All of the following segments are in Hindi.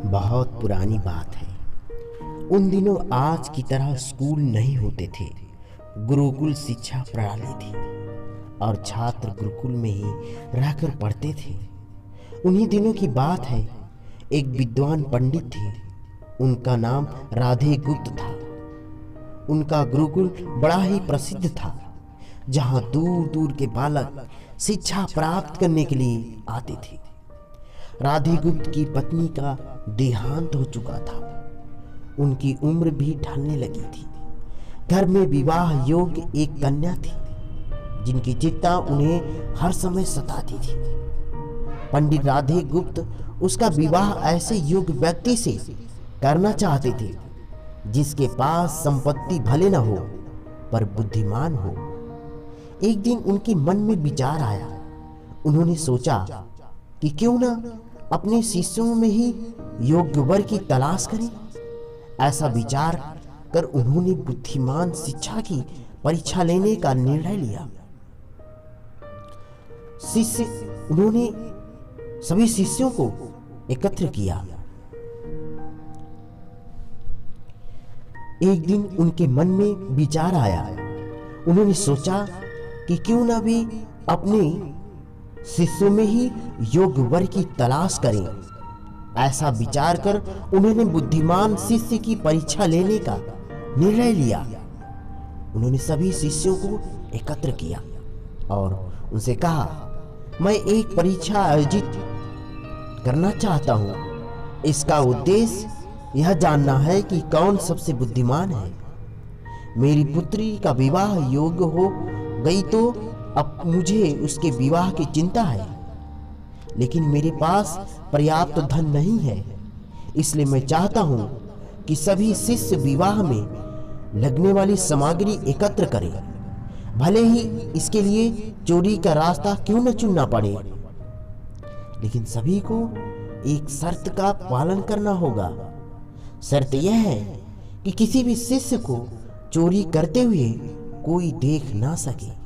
बहुत पुरानी बात है। उन दिनों आज की तरह स्कूल नहीं होते थे। गुरुकुल शिक्षा प्रणाली थी और छात्र गुरुकुल में ही रहकर पढ़ते थे। उन्हीं दिनों की बात है। एक विद्वान पंडित थे। उनका नाम राधे गुप्त था। उनका गुरुकुल बड़ा ही प्रसिद्ध था, जहां दूर दूर के बालक शिक्षा प्राप्त करने के लिए आते थे। राधे गुप्त की पत्नी का देहांत हो चुका था। उनकी उम्र भी ढलने लगी थी। घर में विवाह योग्य एक कन्या थी, जिनकी चिंता उन्हें हर समय सताती थी। पंडित राधे गुप्त उसका विवाह ऐसे योग्य व्यक्ति से करना चाहते थे, जिसके पास संपत्ति भले न हो पर बुद्धिमान हो। एक दिन उनके मन में विचार आया। उन्होंने सोचा कि क्यों ना अपने शिष्यों में ही योग्य वर की तलाश करें। ऐसा विचार कर उन्होंने बुद्धिमान शिक्षा की परीक्षा लेने का निर्णय लिया। उन्होंने सभी शिष्यों को एकत्र किया। एक दिन उनके मन में विचार आया। उन्होंने सोचा कि क्यों ना भी अपने शिष्यों में ही योग्य वर की तलाश करें। ऐसा विचार कर उन्होंने बुद्धिमान शिष्य की परीक्षा लेने का निर्णय लिया। उन्होंने सभी शिष्यों को एकत्र किया और उनसे कहा, मैं एक परीक्षा आयोजित करना चाहता हूं। इसका उद्देश्य यह जानना है कि कौन सबसे बुद्धिमान है। मेरी पुत्री का विवाह योग्य हो गई तो अब मुझे उसके विवाह की चिंता है, लेकिन मेरे पास पर्याप्त धन नहीं है। इसलिए मैं चाहता हूं कि सभी शिष्य विवाह में लगने वाली सामग्री एकत्र करें, भले ही इसके लिए चोरी का रास्ता क्यों न चुनना पड़े। लेकिन सभी को एक शर्त का पालन करना होगा। शर्त यह है कि किसी भी शिष्य को चोरी करते हुए कोई देख ना सके।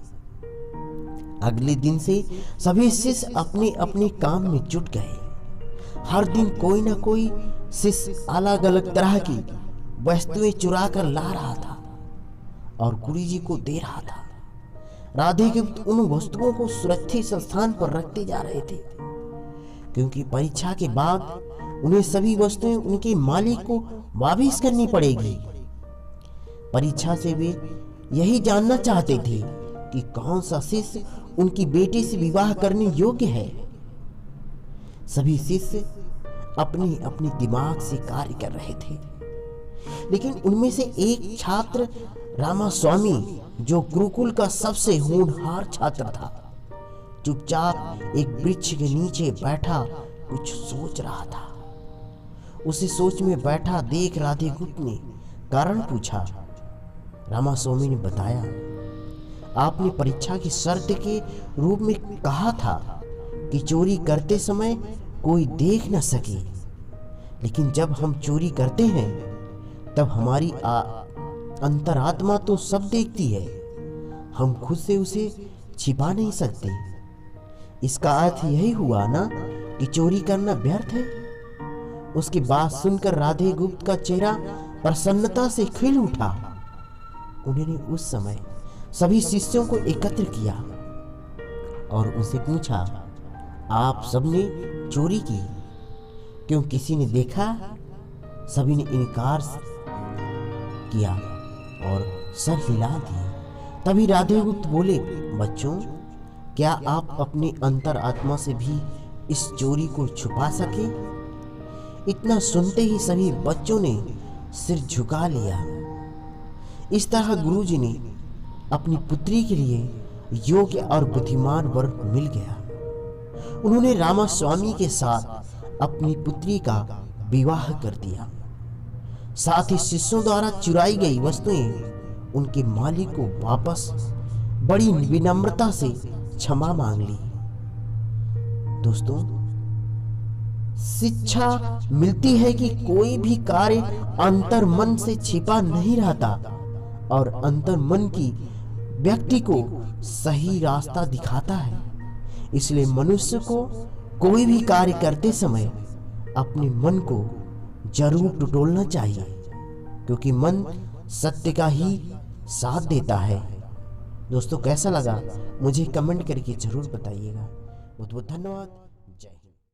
अगले दिन से सभी शिष्य अपने अपने काम में जुट गए। हर दिन कोई ना कोई शिष्य अलग अलग तरह की वस्तुएं चुरा कर ला रहा था और गुरुजी को दे रहा था। राधे गुप्त उन वस्तुओं को सुरक्षित स्थान पर रखते जा रहे थे, क्योंकि परीक्षा के बाद उन्हें सभी वस्तुएं उनके मालिक को वापस करनी पड़ेगी। परीक्षा से वे यही जानना चाहते थे कि कौन सा शिष्य उनकी बेटी से विवाह करने योग्य है। सभी शिष्य अपने अपने दिमाग से कार्य कर रहे थे, लेकिन उनमें से एक छात्र रामास्वामी, जो गुरुकुल का सबसे होनहार छात्र था, चुपचाप एक वृक्ष के नीचे बैठा कुछ सोच रहा था। उसे सोच में बैठा देख राधे गुप्त ने कारण पूछा। रामास्वामी ने बताया, आपने परीक्षा की शर्त के रूप में कहा था कि चोरी करते समय कोई देख न सके, लेकिन जब हम चोरी करते हैं तब हमारी अंतरात्मा तो सब देखती है। हम खुद से उसे छिपा नहीं सकते। इसका अर्थ यही हुआ ना कि चोरी करना व्यर्थ है। उसकी बात सुनकर राधे गुप्त का चेहरा प्रसन्नता से खिल उठा। उन्होंने उस समय सभी शिष्यों को एकत्र किया और उनसे पूछा, आप सबने चोरी की? क्यों किसी ने देखा? सभी ने इनकार किया और सर हिला दिए। तभी राधे गुप्त बोले, बच्चों, क्या आप अपने अंतर आत्मा से भी इस चोरी को छुपा सके? इतना सुनते ही सभी बच्चों ने सिर झुका लिया। इस तरह गुरुजी ने अपनी पुत्री के लिए योग्य और बुद्धिमान वर मिल गया। उन्होंने रामास्वामी के साथ अपनी पुत्री का विवाह कर दिया। साथ ही शिष्यों द्वारा चुराई गई वस्तुएं उनके मालिक को वापस बड़ी विनम्रता से क्षमा मांग ली। दोस्तों, शिक्षा मिलती है कि कोई भी कार्य अंतर मन से छिपा नहीं रहता और अंतर मन की व्यक्ति को सही रास्ता दिखाता है। इसलिए मनुष्य को कोई भी कार्य करते समय अपने मन को जरूर टटोलना चाहिए, क्योंकि मन सत्य का ही साथ देता है। दोस्तों कैसा लगा मुझे कमेंट करके जरूर बताइएगा। बहुत बहुत धन्यवाद।